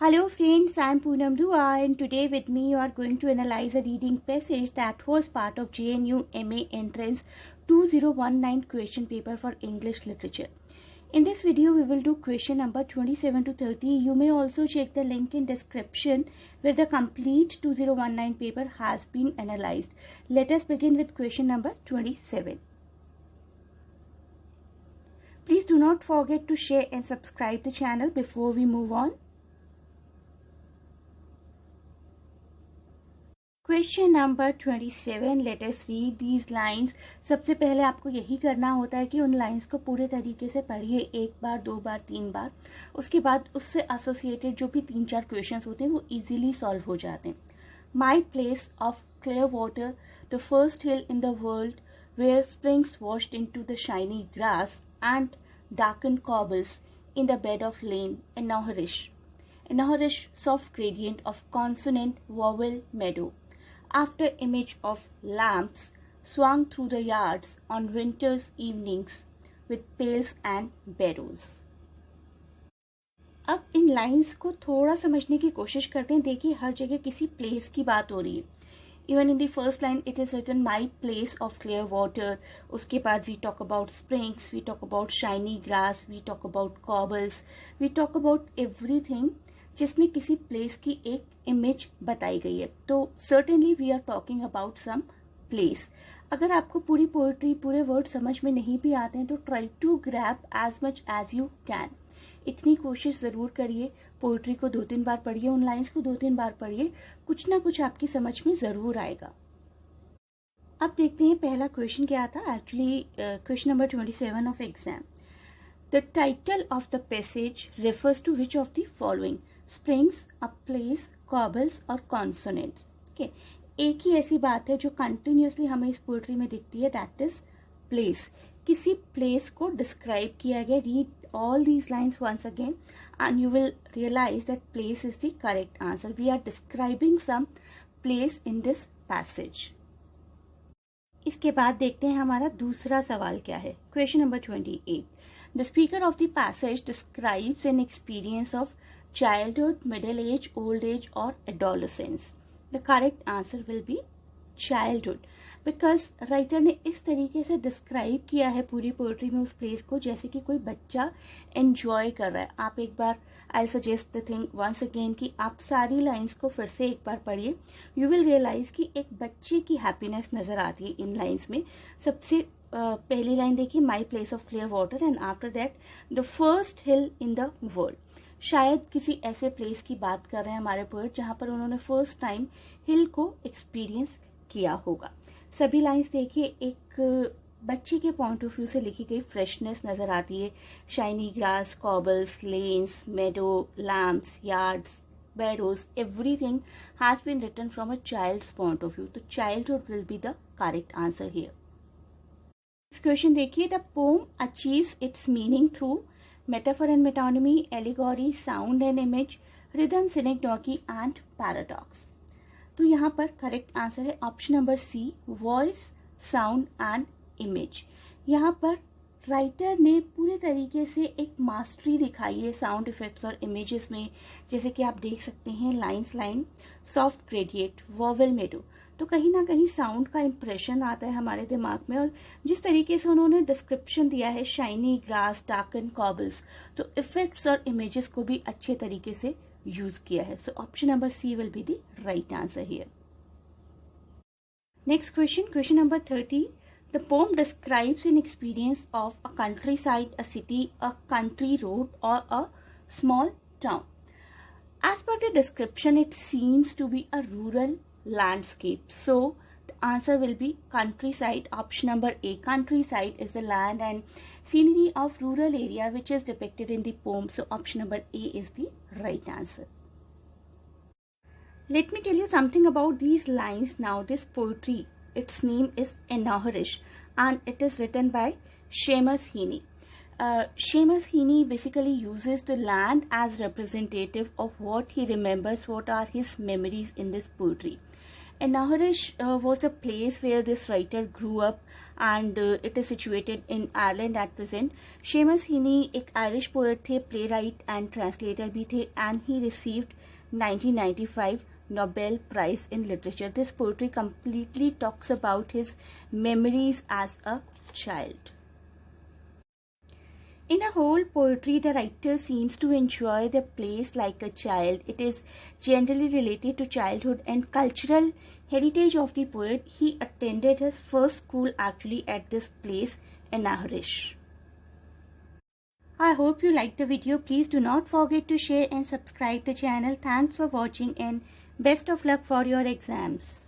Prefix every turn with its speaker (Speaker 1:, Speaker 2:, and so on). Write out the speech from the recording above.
Speaker 1: Hello friends, I am Poonam Dua and today with me you are going to analyze a reading passage that was part of JNU MA Entrance 2019 question paper for English Literature. In this video, we will do question number 27 to 30. You may also check the link in description where the complete 2019 paper has been analyzed. Let us begin with question number 27. Please do not forget to share and subscribe the channel before we move on. Question number 27, let us read these lines. सबसे पहले आपको यही करना होता है कि उन lines को पूरे तरीके से पढ़िए, एक बार, दो बार, तीन बार. उसके बाद उससे एसोसिएटेड जो भी 3-4 क्वेश्चंस होते हैं वो इजीली सॉल्व हो जाते हैं. My place of clear water, the first hill in the world where springs washed in to the shiny grass and darkened cobbles in the bed of lane in Naharish soft gradient of consonant vowel meadow. After image of lamps swung through the yards on winter's evenings with pails and barrows. अब इन lines को थोड़ा समझने की कोशिश करते हैं. देखिए हर जगह किसी प्लेस की बात हो रही है. Even in the first line it is written my place of clear water. उसके बाद we talk about springs, we talk about shiny grass, we talk about cobbles, we talk about everything जिसमें किसी place की एक image बताई गई है. तो certainly we are talking about some place. अगर आपको पूरी पोएट्री, पूरे वर्ड समझ में नहीं भी आते हैं तो try to grab as much as you can. इतनी कोशिश ज़रूर करिए. पोइट्री को 2-3 बार पढ़िए, उन लाइंस को 2-3 बार पढ़िए, कुछ ना कुछ आपकी समझ में ज़रूर आएगा. अब देखते हैं पहला क्वेश्चन क्या था. Actually question number 27 of exam. The title of the passage refers to which of the following? Springs, a place, cobbles और कॉन्सोनेंट्स. ओके, एक ही ऐसी बात है जो कंटिन्यूसली हमें इस पोइट्री में दिखती है, दैट इज प्लेस. किसी प्लेस को डिस्क्राइब किया गया. Read all these lines once again and you will realize that place is the correct answer. We are describing some place in this passage. इसके बाद देखते हैं हमारा दूसरा सवाल क्या है. Question number 28. The speaker of the passage describes an experience of childhood, middle age, old age or adolescence. The correct answer will be childhood. Because writer ने इस तरीके से डिस्क्राइब किया है पूरी पोएट्री में उस प्लेस को जैसे कि कोई बच्चा एंजॉय कर रहा है. आप एक बार, I suggest the thing once again कि आप सारी लाइंस को फिर से एक बार पढ़िए. यू विल रियलाइज कि एक बच्चे की हैप्पीनेस नजर आती है इन लाइंस में. सबसे पहली लाइन देखिए, माई place of clear water, and after that the first hill in the world. शायद किसी ऐसे प्लेस की बात कर रहे हैं हमारे पोएट जहां पर उन्होंने फर्स्ट टाइम हिल को एक्सपीरियंस किया होगा. सभी लाइंस देखिए एक बच्चे के पॉइंट ऑफ व्यू से लिखी गई फ्रेशनेस नजर आती है. Shiny grass, cobbles, lanes, meadow, lamps, yards, barrows, everything has been written from a child's point of view. तो childhood will be the correct answer here. इस क्वेश्चन देखिए, the poem achieves its meaning through metaphor and metonymy, allegory, sound and image, rhythm, synecdoche and paradox. तो यहाँ पर correct answer है option number C, voice, sound and image. यहाँ पर writer ने पूरे तरीके से एक मास्टरी दिखाई है साउंड इफेक्ट्स और इमेजेस में. जैसे कि आप देख सकते हैं लाइंस, लाइन, सॉफ्ट ग्रेडिएट, वॉवेल मेडो. तो कहीं ना कहीं साउंड का इम्प्रेशन आता है हमारे दिमाग में. और जिस तरीके से उन्होंने डिस्क्रिप्शन दिया है, शाइनी ग्रास, डार्कन कॉबल्स, तो इफेक्ट्स और इमेजेस को भी अच्छे तरीके से यूज किया है. So option number C will be the right answer here. Next question, question number 30. The poem describes an experience of a countryside, a city, a country road और a small town. As per the description it seems to be a rural landscape. So the answer will be countryside. Option number A, countryside is the land and scenery of rural area which is depicted in the poem. So option number A is the right answer. Let me tell you something about these lines now. This poetry, its name is Naharish and it is written by Seamus Heaney. Seamus Heaney basically uses the land as representative of what he remembers, what are his memories in this poetry. Anaharish was the place where this writer grew up, and it is situated in Ireland at present. Seamus Heaney एक Irish poet थे, playwright and translator भी थे, and he received 1995 Nobel Prize in Literature. This poetry completely talks about his memories as a child. In the whole poetry, the writer seems to enjoy the place like a child. It is generally related to childhood and cultural heritage of the poet. He attended his first school actually at this place, Anaharish. I hope you liked the video. Please do not forget to share and subscribe the channel. Thanks for watching and best of luck for your exams.